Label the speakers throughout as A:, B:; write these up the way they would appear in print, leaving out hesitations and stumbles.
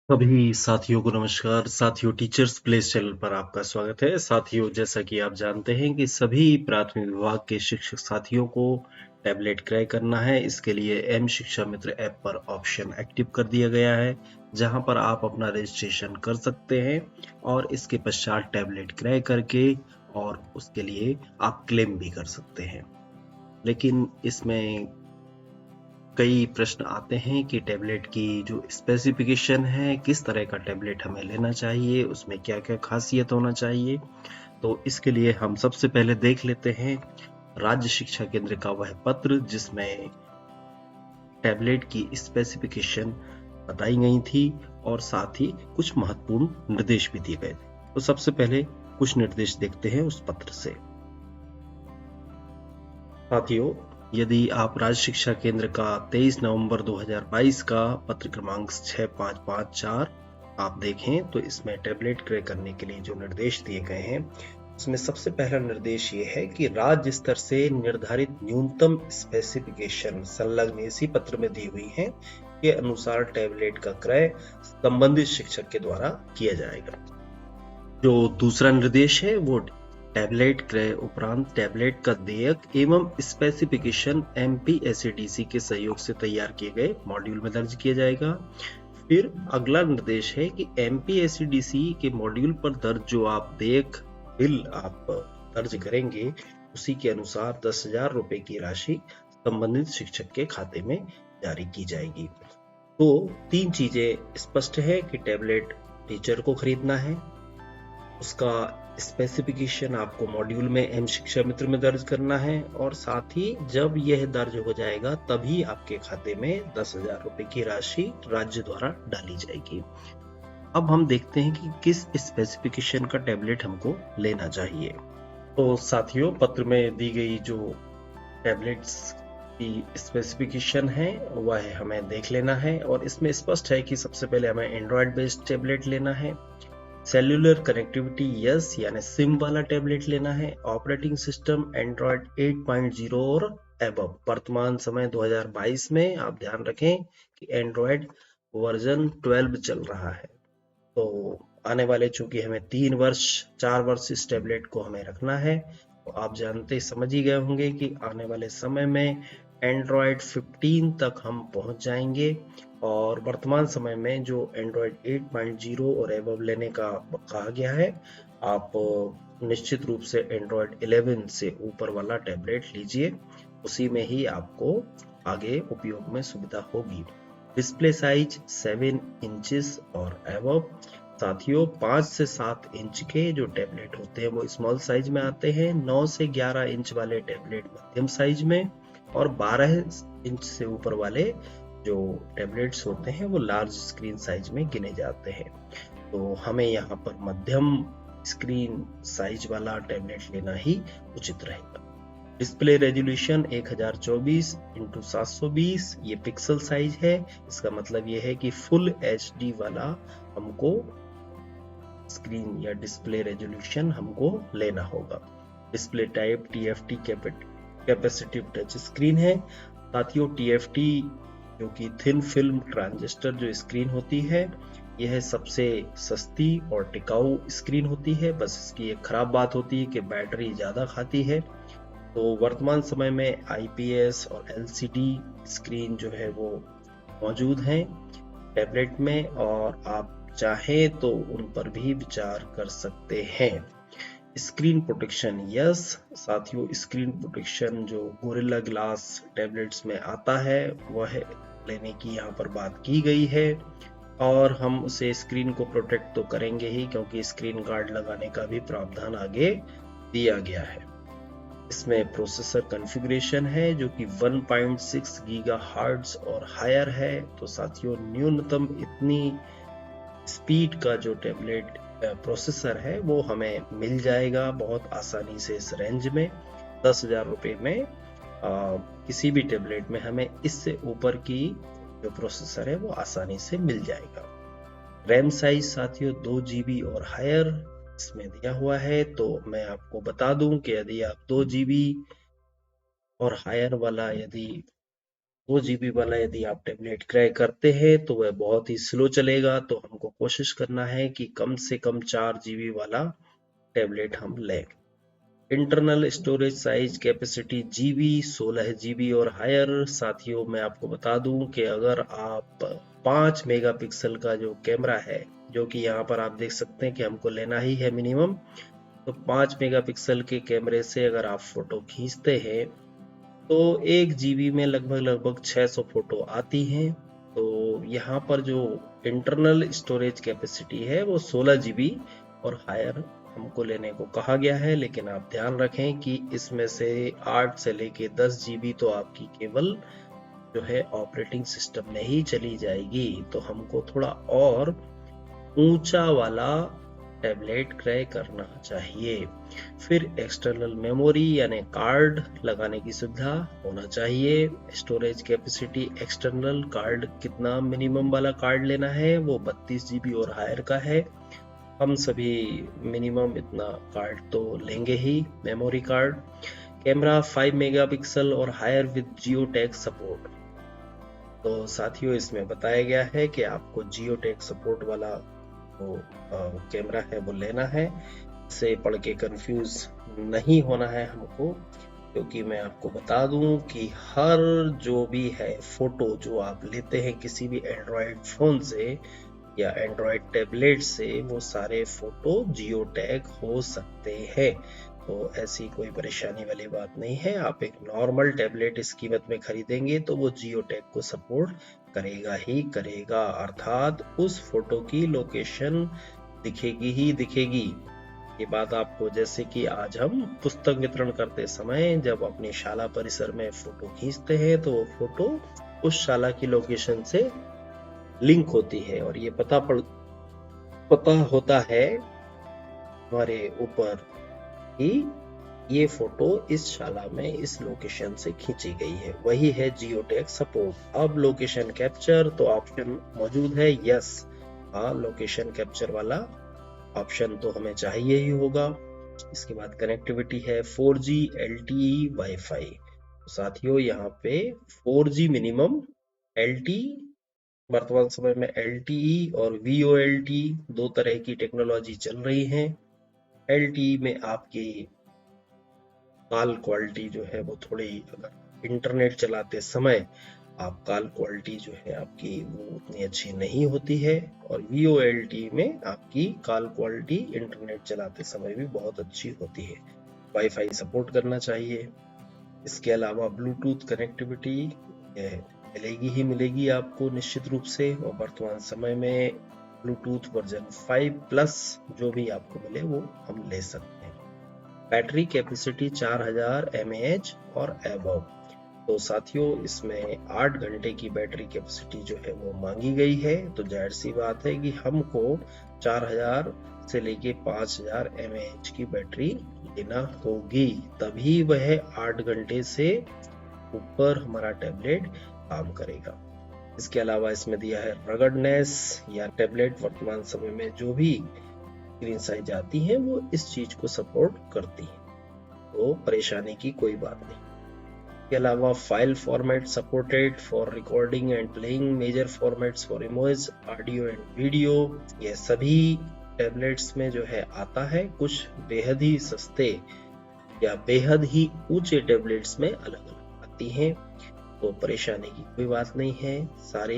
A: सभी साथियों को नमस्कार। साथियों, टीचर्स प्लेस चैनल पर आपका स्वागत है। साथियों, जैसा कि आप जानते हैं कि सभी प्राथमिक विभाग के शिक्षक साथियों को टैबलेट क्रय करना है। इसके लिए एम शिक्षा मित्र ऐप पर ऑप्शन एक्टिव कर दिया गया है, जहां पर आप अपना रजिस्ट्रेशन कर सकते हैं और इसके पश्चात टैबलेट क्रय करके और उसके लिए आप क्लेम भी कर सकते हैं। लेकिन इसमें कई प्रश्न आते हैं कि टैबलेट की जो स्पेसिफिकेशन है, किस तरह का टैबलेट हमें लेना चाहिए, उसमें क्या-क्या खासियत होना चाहिए। तो इसके लिए हम सबसे पहले देख लेते हैं राज्य शिक्षा केंद्र का वह पत्र जिसमें टैबलेट की स्पेसिफिकेशन बताई गई थी और साथ ही कुछ महत्वपूर्ण निर्देश भी दिए गए थे। तो सबसे पहले कुछ निर्देश देखते हैं उस पत्र से। साथियों, यदि आप राज्य शिक्षा केंद्र का 23 नवंबर 2022 का पत्र क्रमांक 6554 आप देखें तो इसमें टैबलेट क्रय करने के लिए जो निर्देश दिए गए हैं, उसमें सबसे पहला निर्देश ये है कि राज्य स्तर से निर्धारित न्यूनतम स्पेसिफिकेशन संलग्न इसी पत्र में दी हुई है के अनुसार टैबलेट का क्रय संबंधित शिक्षक के द्वारा किया जाएगा। जो दूसरा निर्देश है वो टैबलेट क्रय उपरांत टैबलेट का देयक एवं स्पेसिफिकेशन एमपीएससीडीसी के सहयोग से तैयार किए गए मॉड्यूल में दर्ज किया जाएगा। फिर अगला निर्देश है कि एमपीएससीडीसी के मॉड्यूल पर दर्ज जो आप देयक बिल आप दर्ज करेंगे, उसी के अनुसार 10,000 रुपए की राशि संबंधित शिक्षक के खाते में जारी की जाएगी। तो 3 चीजें स्पष्ट है कि टैबलेट टीचर को खरीदना है, उसका स्पेसिफिकेशन आपको मॉड्यूल में एम शिक्षा मित्र में दर्ज करना है और साथ ही जब यह दर्ज हो जाएगा तभी आपके खाते में 10,000 रुपए की राशि राज्य द्वारा डाली जाएगी। अब हम देखते हैं कि किस स्पेसिफिकेशन का टैबलेट हमको लेना चाहिए। तो साथियों, पत्र में दी गई जो टैबलेट्स की स्पेसिफिकेशन है वह हमें देख लेना है और इसमें स्पष्ट है कि सबसे पहले हमें एंड्रॉयड बेस्ड टैबलेट लेना है, सेल्यूलर कनेक्टिविटी यस यानी सिम वाला टैबलेट लेना है, ऑपरेटिंग सिस्टम एंड्रॉयड 8.0 और एबव। वर्तमान समय 2022 में आप ध्यान रखें कि एंड्रॉयड वर्जन 12 चल रहा है। तो आने वाले चूंकि हमें 4 वर्ष इस टैबलेट को हमें रखना है, तो आप जानते समझ ही गए होंगे कि आने वाले समय में एंड्रॉयड 15 तक हम पहुंच जाएंगे और वर्तमान समय में जो एंड्रॉयड 8.0 और एबव लेने का कहा गया है, आप निश्चित रूप से एंड्रॉयड 11 से ऊपर वाला टैबलेट लीजिए, उसी में ही आपको आगे उपयोग में सुविधा होगी। डिस्प्ले साइज 7 इंचेस और एबव। साथियों, 5 से 7 इंच के जो टैबलेट होते हैं वो स्मॉल साइज में आते हैं, 9 से 11 इंच वाले टैबलेट मध्यम साइज में और 12 इंच से ऊपर वाले जो टैबलेट्स होते हैं वो लार्ज स्क्रीन साइज में गिने जाते हैं। तो हमें यहाँ पर मध्यम स्क्रीन साइज वाला टैबलेट लेना ही उचित रहेगा। डिस्प्ले रेजोल्यूशन 1024x720 ये पिक्सल साइज है। इसका मतलब ये है कि फुल एचडी वाला हमको स्क्रीन या डिस्प्ले रेजोल्यूशन हमको लेना होगा। Display type TFT capacitive touch screen है। साथियों, टीएफटी जो कि थिन फिल्म ट्रांजिस्टर जो स्क्रीन होती है, यह सबसे सस्ती और टिकाऊ स्क्रीन होती है। बस इसकी एक खराब बात होती है कि बैटरी ज्यादा खाती है। तो वर्तमान समय में आईपीएस और एलसीडी स्क्रीन जो है वो मौजूद हैं टैबलेट में और आप चाहें तो उन पर भी विचार कर सकते हैं। Screen protection yes. साथियों, स्क्रीन प्रोटेक्शन जो गोरिल्ला ग्लास टैबलेट्स में आता है वह लेने की यहाँ पर बात की गई है और हम उसे स्क्रीन को प्रोटेक्ट तो करेंगे ही, क्योंकि स्क्रीन गार्ड लगाने का भी प्रावधान आगे दिया गया है। इसमें प्रोसेसर कॉन्फ़िगरेशन है जो कि 1.6 गीगाहर्ट्ज़ और हायर है। तो साथियों, न्यूनतम इतनी स्पीड का जो टैबलेट प्रोसेसर है वो हमें मिल जाएगा बहुत आसानी से इस रेंज में। 10,000 रुपए में किसी भी टैबलेट में हमें इससे ऊपर की जो प्रोसेसर है वो आसानी से मिल जाएगा। रैम साइज साथियों 2 GB और हायर इसमें दिया हुआ है। तो मैं आपको बता दूं कि यदि आप 2 GB और हायर वाला यदि 2 GB वाला यदि आप टैबलेट क्रय करते हैं तो वह बहुत ही स्लो चलेगा, तो हमको कोशिश करना है कि कम से कम 4 GB वाला टैबलेट हम लें। Internal storage size capacity GB 16 GB और हायर। साथियों, मैं आपको बता दूं कि अगर आप 5 मेगापिक्सल का जो कैमरा है, जो कि यहाँ पर आप देख सकते हैं कि हमको लेना ही है मिनिमम, तो 5 मेगापिक्सल के कैमरे से अगर आप फोटो खींचते हैं तो 1 GB में लगभग लगभग 600 फोटो आती हैं। तो यहाँ पर जो इंटरनल स्टोरेज कैपेसिटी है वो 16 GB और हायर हमको लेने को कहा गया है, लेकिन आप ध्यान रखें कि इसमें से 8 से लेके 10 GB तो आपकी केवल जो है ऑपरेटिंग सिस्टम में ही चली जाएगी। तो हमको थोड़ा और ऊंचा वाला टैबलेट क्रय करना चाहिए। फिर एक्सटर्नल मेमोरी यानी कार्ड लगाने की सुविधा होना चाहिए। स्टोरेज कैपेसिटी एक्सटर्नल कार्ड कितना मिनिमम वाला कार्ड लेना है, वो 32 GB और हायर का है। हम सभी मिनिमम इतना कार्ड तो लेंगे ही, मेमोरी कार्ड। कैमरा 5 मेगापिक्सल और higher with geo tag support. तो साथियों, इसमें बताया गया है कि आपको जियो टैग सपोर्ट वाला वो कैमरा है वो लेना है। इसे पढ़ के कंफ्यूज नहीं होना है हमको, क्योंकि मैं आपको बता दूं कि हर जो भी है फोटो जो आप लेते हैं किसी भी एंड्रॉयड फोन से या एंड्रॉयड टैबलेट से, वो सारे फोटो जियो टैग हो सकते हैं। तो ऐसी कोई परेशानी वाली बात नहीं है। आप एक नॉर्मल टैबलेट इस कीमत में खरीदेंगे तो वो जियो टैग को सपोर्ट करेगा ही करेगा, अर्थात उस फोटो की लोकेशन दिखेगी ही दिखेगी। ये बात आपको, जैसे कि आज हम पुस्तक वितरण करते समय जब अपनी शाला परिसर में फोटो खींचते हैं तो वो फोटो उस शाला की लोकेशन से लिंक होती है और ये पता होता है हमारे ऊपर कि ये फोटो इस शाला में इस लोकेशन से खींची गई है। वही है जियो टैग सपोर्ट। अब लोकेशन कैप्चर तो ऑप्शन मौजूद है, यस। हाँ, लोकेशन कैप्चर वाला ऑप्शन तो हमें चाहिए ही होगा। इसके बाद कनेक्टिविटी है 4G LTE वाईफाई। तो साथियों, यहाँ पे 4G मिनिमम, LTE वर्तमान समय में LTE और VoLTE दो तरह की टेक्नोलॉजी चल रही है। LTE में आपकी कॉल क्वालिटी जो है वो थोड़ी, अगर इंटरनेट चलाते समय आप कॉल क्वालिटी जो है आपकी वो उतनी अच्छी नहीं होती है, और VoLTE में आपकी कॉल क्वालिटी इंटरनेट चलाते समय भी बहुत अच्छी होती है। वाईफाई सपोर्ट करना चाहिए। इसके अलावा ब्लूटूथ कनेक्टिविटी मिलेगी ही मिलेगी आपको निश्चित रूप से, और वर्तमान समय में ब्लूटूथ वर्जन 5+ जो भी आपको मिले वो हम ले सकते हैं। बैटरी कैपेसिटी 4000 mAh और अबव। तो साथियों, इसमें 8 घंटे की बैटरी कैपेसिटी जो है वो मांगी गई है। तो जाहिर सी बात है कि हमको 4000 से लेके 5000 mAh की बैटरी लेना होगी, तभी वह 8 घंटे से ऊपर हमारा टैबलेट काम करेगा। इसके अलावा इसमें दिया है रगडनेस, या टैबलेट वर्तमान समय में जो भी स्क्रीन साइज आती है वो इस चीज को सपोर्ट करती है, तो परेशानी की कोई बात नहीं। इसके अलावा file format supported for recording and playing major formats for image, audio and video. ये सभी टैबलेट्स में जो है आता है। कुछ बेहद ही सस्ते या बेहद ही ऊंचे टैबलेट्स में अलग अलग आती हैं, तो परेशानी की कोई बात नहीं है। सारे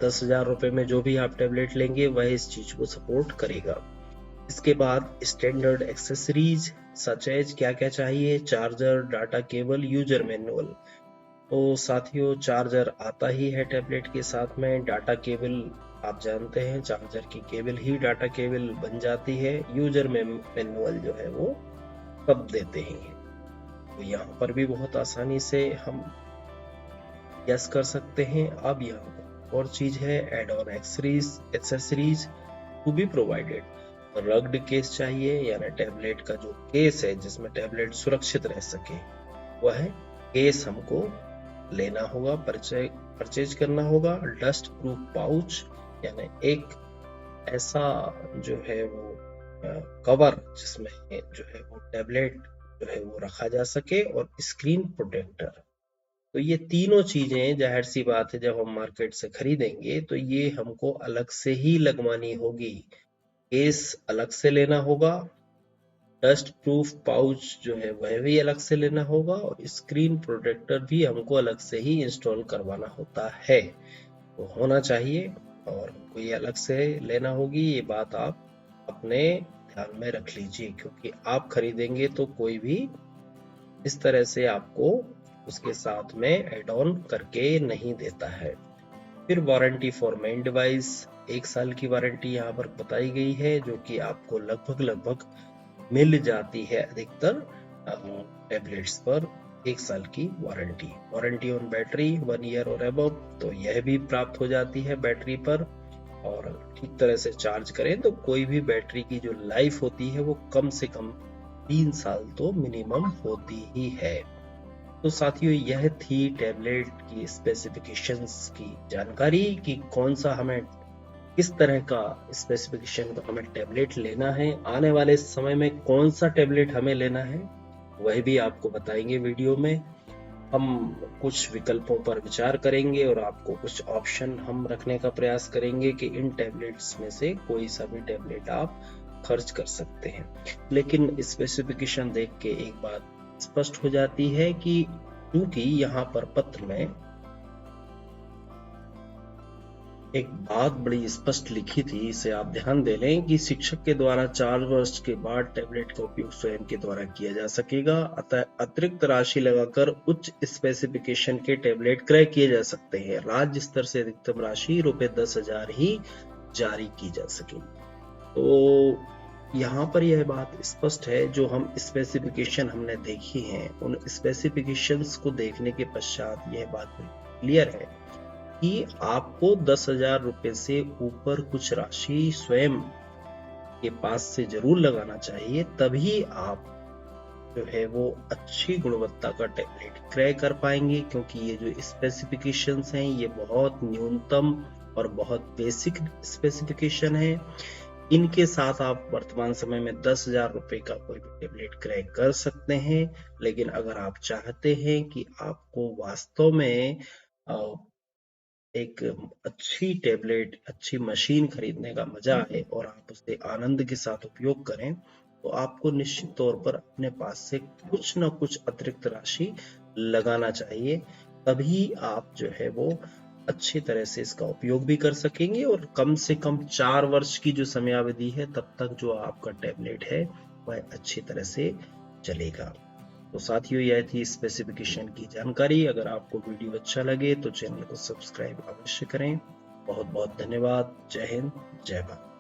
A: 10,000 रुपए में जो भी आप टैबलेट लेंगे वह इस चीज को सपोर्ट करेगा। इसके बाद स्टैंडर्ड एक्सेसरीज सच एज क्या क्या चाहिए, charger, data cable, user manual. तो साथियों, चार्जर आता ही है टैबलेट के साथ में। डाटा केबल आप जानते हैं, चार्जर की केबल ही डाटा केबल बन जाती है। यूजर मैनुअल जो है वो कब देते हैं, तो यहाँ पर भी बहुत आसानी से हम गेस कर सकते हैं। अब यहाँ पर और चीज है, add on accessories to be provided. Rugged case चाहिए, यानी टैबलेट का जो केस है जिसमें टैबलेट सुरक्षित रह सके, वह केस हमको लेना होगा, परचेज करना होगा। डस्ट प्रूफ पाउच, यानी एक ऐसा जो है वो कवर जिसमें जो है वो टैबलेट जो है वो रखा जा सके, और स्क्रीन प्रोटेक्टर। तो ये तीनों चीजें जाहिर सी बात है जब हम मार्केट से खरीदेंगे तो ये हमको अलग से ही लगवानी होगी। केस अलग से लेना होगा, डस्ट प्रूफ पाउच जो है वह भी अलग से लेना होगा और स्क्रीन प्रोटेक्टर भी हमको अलग से ही इंस्टॉल करवाना होता है। तो होना चाहिए और हमको ये अलग से लेना होगी। ये बात आप अपने ध्यान में रख लीजिए, क्योंकि आप खरीदेंगे तो कोई भी इस तरह से आपको उसके साथ में एड ऑन करके नहीं देता है। फिर वारंटी फॉर मेन डिवाइस, 1 साल की वारंटी यहाँ पर बताई गई है, जो कि आपको लगभग मिल जाती है अधिकतर टैबलेट्स पर। 1 साल की warranty. Warranty on battery 1 year और अबव, तो यह भी प्राप्त हो जाती है बैटरी पर। और ठीक तरह से चार्ज करें तो कोई भी बैटरी की जो लाइफ होती है वो कम से कम 3 साल तो मिनिमम होती ही है। तो साथियों, यह थी टैबलेट की स्पेसिफिकेशंस की जानकारी कि कौन सा हमें, किस तरह का स्पेसिफिकेशन का हमें टैबलेट लेना है, आने वाले समय में कौन सा टैबलेट हमें लेना है वह भी आपको बताएंगे वीडियो में। हम कुछ विकल्पों पर विचार करेंगे और आपको कुछ ऑप्शन हम रखने का प्रयास करेंगे कि इन टैबलेट्स में से कोई सा भी टैबलेट आप खर्च कर सकते हैं। लेकिन स्पेसिफिकेशन देख के एक बात स्पष्ट हो जाती है कि क्योंकि यहाँ पर पत्र में एक बात बड़ी स्पष्ट लिखी थी, इसे आप ध्यान दे लें कि शिक्षक के द्वारा 4 वर्ष के बाद टैबलेट का उपयोग स्वयं के द्वारा किया जा सकेगा। अतः अतिरिक्त राशि लगाकर उच्च स्पेसिफिकेशन के टैबलेट क्रय किए जा सकते हैं। राज्य स्तर से अधिकतम राशि ₹10,000 ही जारी की जा सकेगी। तो यहाँ पर यह बात स्पष्ट है, जो हम स्पेसिफिकेशन हमने देखी है उन स्पेसिफिकेशंस को देखने के पश्चात यह बात क्लियर है कि आपको 10,000 रुपए से ऊपर कुछ राशि स्वयं के पास से जरूर लगाना चाहिए, तभी आप जो है वो अच्छी गुणवत्ता का टैबलेट क्रय कर पाएंगे। क्योंकि ये जो स्पेसिफिकेशंस हैं ये बहुत न्यूनतम और बहुत बेसिक स्पेसिफिकेशन है। इनके साथ आप वर्तमान समय में 10,000 रुपए का कोई भी टैबलेट क्रय कर सकते हैं। लेकिन अगर आप चाहते हैं कि आपको वास्तव में एक अच्छी टैबलेट, अच्छी मशीन खरीदने का मजा आए और आप उसे आनंद के साथ उपयोग करें, तो आपको निश्चित तौर पर अपने पास से कुछ न कुछ अतिरिक्त राशि लगाना चाहिए। तभी आप जो है वो अच्छी तरह से इसका उपयोग भी कर सकेंगे और कम से कम 4 वर्ष की जो समयावधि है तब तक जो आपका टैबलेट है वह अच्छी तरह से चलेगा। तो साथियों, यह थी स्पेसिफिकेशन की जानकारी। अगर आपको वीडियो अच्छा लगे तो चैनल को सब्सक्राइब अवश्य करें। बहुत बहुत धन्यवाद। जय हिंद, जय भारत।